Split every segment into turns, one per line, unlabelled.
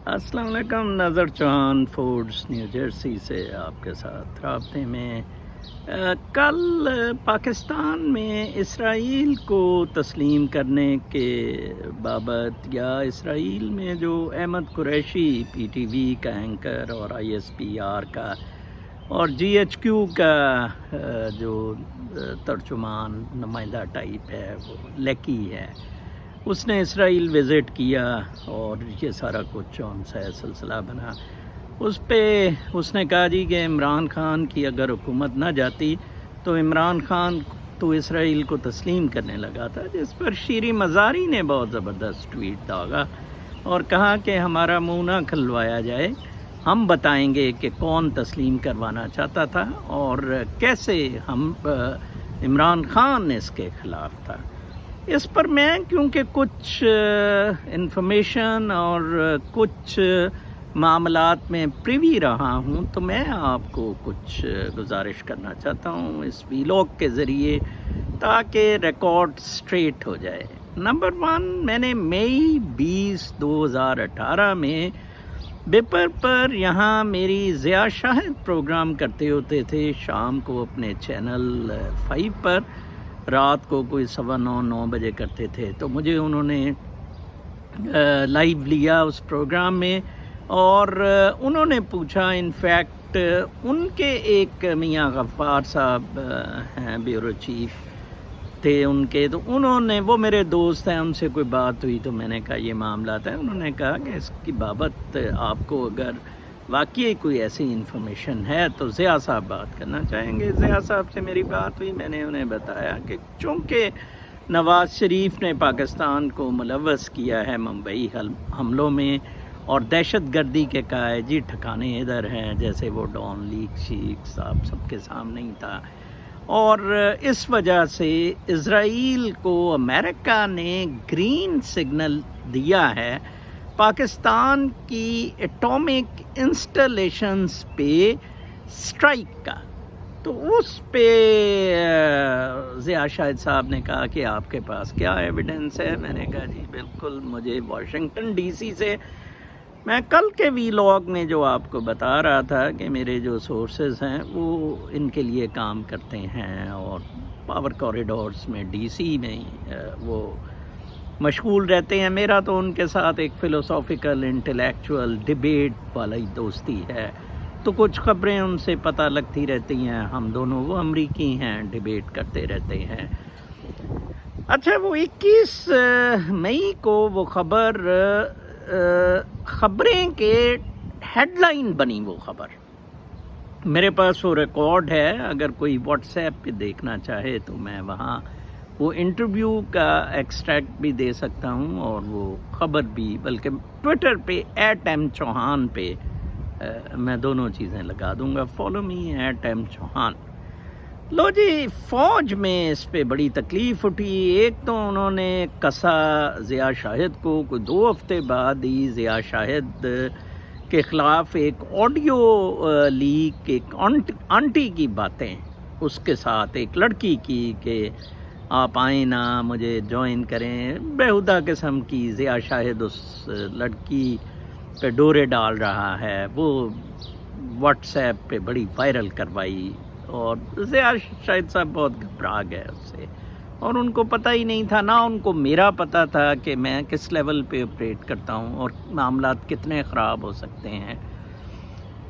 السلام علیکم، نظر چوہان فوڈز نیو جرسی سے آپ کے ساتھ رابطے میں۔ کل پاکستان میں اسرائیل کو تسلیم کرنے کے بابت یا اسرائیل میں جو Ahmed Qureshi PTV کا اینکر اور آئی ایس پی آر کا اور جی ایچ کیو کا جو ترجمان نمائندہ ٹائپ ہے وہ لیکی ہے، اس نے اسرائیل وزٹ کیا اور یہ سارا کچھ ان سے سلسلہ بنا۔ اس پہ اس نے کہا جی کہ عمران خان کی اگر حکومت نہ جاتی تو عمران خان تو اسرائیل کو تسلیم کرنے لگا تھا، جس پر شیریں مزاری نے بہت زبردست ٹویٹ داغا اور کہا کہ ہمارا منہ نہ کھلوایا جائے، ہم بتائیں گے کہ کون تسلیم کروانا چاہتا تھا اور کیسے ہم عمران خان اس کے خلاف تھا۔ اس پر میں کیونکہ کچھ انفارمیشن اور کچھ معاملات میں پریوی رہا ہوں تو میں آپ کو کچھ گزارش کرنا چاہتا ہوں اس ویلاگ کے ذریعے تاکہ ریکارڈ سٹریٹ ہو جائے۔ نمبر 1، میں نے مئی 20، 2018 میں بیپر پر یہاں میری ضیاء شاہد پروگرام کرتے ہوتے تھے شام کو اپنے چینل 5 پر، رات کو کوئی 9:15 9 بجے کرتے تھے، تو مجھے انہوں نے لائیو لیا اس پروگرام میں اور انہوں نے پوچھا، انفیکٹ ان کے ایک میاں غفار صاحب ہیں بیورو چیف تھے ان کے، تو انہوں نے، وہ میرے دوست ہیں، ان سے کوئی بات ہوئی تو میں نے کہا یہ معاملات ہیں، انہوں نے کہا کہ اس کی بابت آپ کو اگر واقعی کوئی ایسی انفارمیشن ہے تو ضیاء صاحب بات کرنا چاہیں گے۔ ضیاء صاحب سے میری بات ہوئی، میں نے انہیں بتایا کہ چونکہ نواز شریف نے پاکستان کو ملوث کیا ہے ممبئی حملوں میں اور دہشت گردی کے کہا ہے جی ٹھکانے ادھر ہیں، جیسے وہ ڈان لیک شیخ صاحب سب کے سامنے ہی تھا، اور اس وجہ سے اسرائیل کو امریکہ نے گرین سگنل دیا ہے پاکستان کی ایٹامک انسٹالیشنز پہ اسٹرائک کا۔ تو اس پہ ضیاء شاہد صاحب نے کہا کہ آپ کے پاس کیا ایویڈنس ہے؟ میں نے کہا جی بالکل، مجھے واشنگٹن ڈی سی سے، میں کل کے ویلاگ میں جو آپ کو بتا رہا تھا کہ میرے جو سورسز ہیں وہ ان کے لیے کام کرتے ہیں اور پاور کوریڈورز میں ڈی سی میں وہ مشغول رہتے ہیں۔ میرا تو ان کے ساتھ ایک فلوسافیکل انٹلیکچوئل ڈیبیٹ والا ہی دوستی ہے، تو کچھ خبریں ان سے پتہ لگتی رہتی ہیں، ہم دونوں، وہ امریکی ہیں، ڈیبیٹ کرتے رہتے ہیں۔ اچھا، وہ 21 مئی کو وہ خبریں کے ہیڈ لائن بنی، وہ خبر میرے پاس وہ ریکارڈ ہے، اگر کوئی واٹس ایپ پہ دیکھنا چاہے تو میں وہاں وہ انٹرویو کا ایکسٹریکٹ بھی دے سکتا ہوں اور وہ خبر بھی، بلکہ ٹویٹر پہ @m_چوہان پہ میں دونوں چیزیں لگا دوں گا، فالو می @m_چوہان۔ لو جی، فوج میں اس پہ بڑی تکلیف اٹھی۔ ایک تو انہوں نے کسا ضیاء شاہد کو، کوئی 2 ہفتے بعد ہی ضیاء شاہد کے خلاف ایک آڈیو لیک، ایک آنٹی کی باتیں اس کے ساتھ ایک لڑکی کی کہ آپ آئیں نا، مجھے جوائن کریں، بیہودہ قسم کی۔ ضیاء شاہد اس لڑکی پہ ڈورے ڈال رہا ہے، وہ واٹس ایپ پہ بڑی وائرل کروائی اور ضیاء شاہد صاحب بہت گھبرا گئے اس سے، اور ان کو پتہ ہی نہیں تھا، نہ ان کو میرا پتہ تھا کہ میں کس لیول پہ آپریٹ کرتا ہوں اور معاملات کتنے خراب ہو سکتے ہیں۔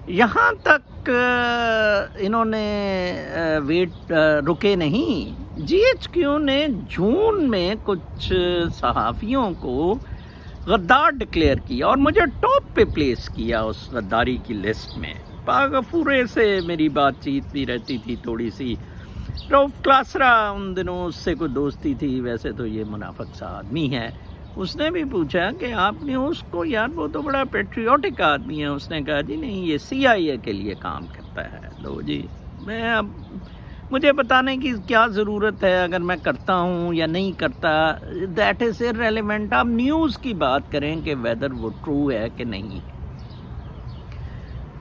یہاں تک انہوں نے رکے نہیں، جی ایچ کیو نے جون میں کچھ صحافیوں کو غدار ڈکلیئر کیا اور مجھے ٹاپ پہ پلیس کیا اس غداری کی لسٹ میں۔ غفورے سے میری بات چیت بھی رہتی تھی تھوڑی سی، رؤف کلاسرا ان دنوں اس سے کوئی دوستی تھی، ویسے تو یہ منافق سا آدمی ہے۔ اس نے بھی پوچھا کہ آپ نے اس کو، یار وہ تو بڑا پیٹریوٹک آدمی ہے، اس نے کہا جی نہیں، یہ CIA کے لیے کام کرتا ہے۔ لو جی، میں اب مجھے بتانے کی کیا ضرورت ہے اگر میں کرتا ہوں یا نہیں کرتا، دیٹ از irrelevant۔ آپ نیوز کی بات کریں کہ ویدر وہ ٹرو ہے کہ نہیں۔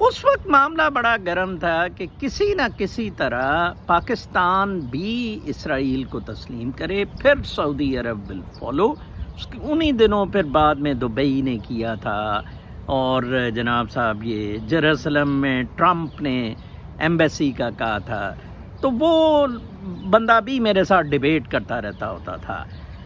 اس وقت معاملہ بڑا گرم تھا کہ کسی نہ کسی طرح پاکستان بھی اسرائیل کو تسلیم کرے، پھر سعودی عرب ول فالو۔ انہی دنوں پھر بعد میں دبئی نے کیا تھا، اور جناب صاحب یہ جیروسلم میں ٹرمپ نے ایمبیسی کا کہا تھا، تو وہ بندہ بھی میرے ساتھ ڈیبیٹ کرتا رہتا ہوتا تھا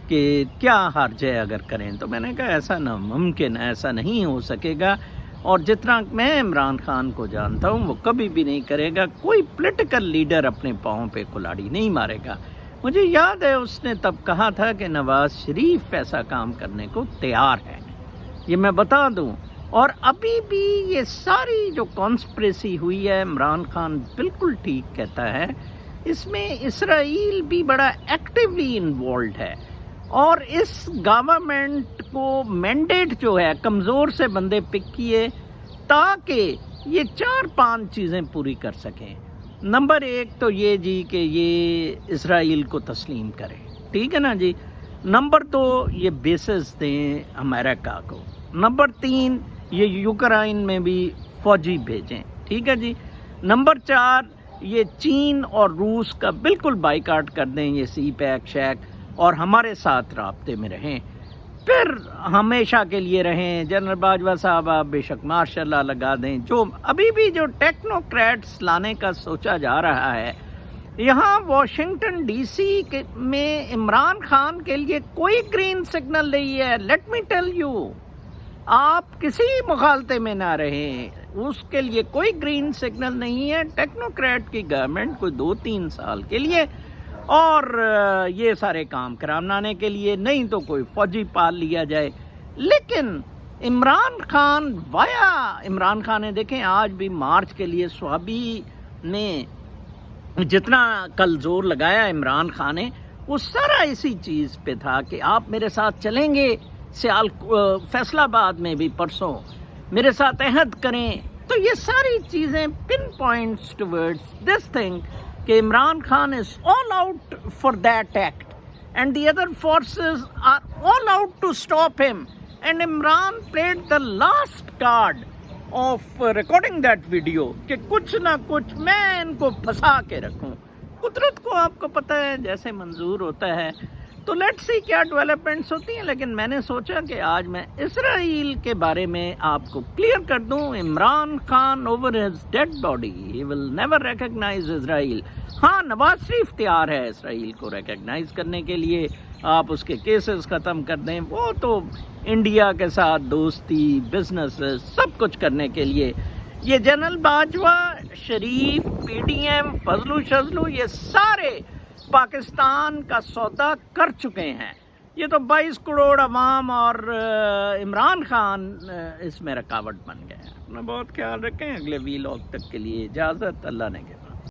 کہ کیا حرج ہے اگر کریں. تو میں نے کہا ایسا ناممکن ہے، ایسا نہیں ہو سکے گا، اور جتنا میں عمران خان کو جانتا ہوں وہ کبھی بھی نہیں کرے گا. کوئی پولیٹیکل لیڈر اپنے پاؤں پہ کلاڑی نہیں مارے گا. مجھے یاد ہے اس نے تب کہا تھا کہ نواز شریف ایسا کام کرنے کو تیار ہے، یہ میں بتا دوں. اور ابھی بھی یہ ساری جو کانسپریسی ہوئی ہے، عمران خان بالکل ٹھیک کہتا ہے، اس میں اسرائیل بھی بڑا ایکٹیولی انوالوڈ ہے. اور اس گورنمنٹ کو مینڈیٹ جو ہے کمزور سے بندے پک کیے تاکہ یہ 4-5 چیزیں پوری کر سکیں. نمبر 1 تو یہ جی کہ یہ اسرائیل کو تسلیم کرے، ٹھیک ہے نا جی. نمبر 2 یہ بیسز دیں امریکہ کو. نمبر 3 یہ یوکرائن میں بھی فوجی بھیجیں، ٹھیک ہے جی. نمبر 4 یہ چین اور روس کا بالکل بائیکاٹ کر دیں، یہ سی پیک شیک، اور ہمارے ساتھ رابطے میں رہیں، پھر ہمیشہ کے لیے رہیں. جنرل باجوہ صاحب آپ بے شک ماشاء اللہ لگا دیں. جو ابھی بھی جو ٹیکنوکریٹس لانے کا سوچا جا رہا ہے، یہاں واشنگٹن ڈی سی میں عمران خان کے لیے کوئی گرین سگنل نہیں ہے. لیٹ می ٹیل یو، آپ کسی مغالطے میں نہ رہیں، اس کے لیے کوئی گرین سگنل نہیں ہے. ٹیکنوکریٹ کی گورنمنٹ کوئی 2-3 سال کے لیے، اور یہ سارے کام کرامنانے کے لیے نہیں تو کوئی فوجی پال لیا جائے. لیکن عمران خان نے دیکھیں آج بھی مارچ کے لیے صحابی نے جتنا کل زور لگایا عمران خان نے، وہ سارا اسی چیز پہ تھا کہ آپ میرے ساتھ چلیں گے فیصل آباد میں بھی پرسوں، میرے ساتھ عہد کریں. تو یہ ساری چیزیں پن پوائنٹس ٹورڈز دس تھنگ کہ Imran Khan is all out for that act and the other forces are all out to stop him, and Imran played the last card of recording that video کہ کچھ نہ کچھ میں ان کو پھنسا کے رکھوں. قدرت کو آپ کو پتہ ہے جیسے منظور ہوتا ہے. تو لیٹ سی کیا ڈیولپمنٹس ہوتی ہیں. لیکن میں نے سوچا کہ آج میں اسرائیل کے بارے میں آپ کو کلیئر کر دوں. Imran Khan over his dead body he will never recognise Israel. ہاں نواز شریف تیار ہے اسرائیل کو ریکگنائز کرنے کے لیے، آپ اس کے کیسز ختم کر دیں، وہ تو انڈیا کے ساتھ دوستی، بزنس، سب کچھ کرنے کے لیے. یہ جنرل باجوہ، شریف، پی ڈی ایم، فضلو شزلو، یہ سارے پاکستان کا سودا کر چکے ہیں. یہ تو 22 کروڑ عوام اور عمران خان اس میں رکاوٹ بن گئے ہیں. اپنا بہت خیال رکھیں. اگلے ویلاگ تک کے لیے اجازت، اللہ نے کے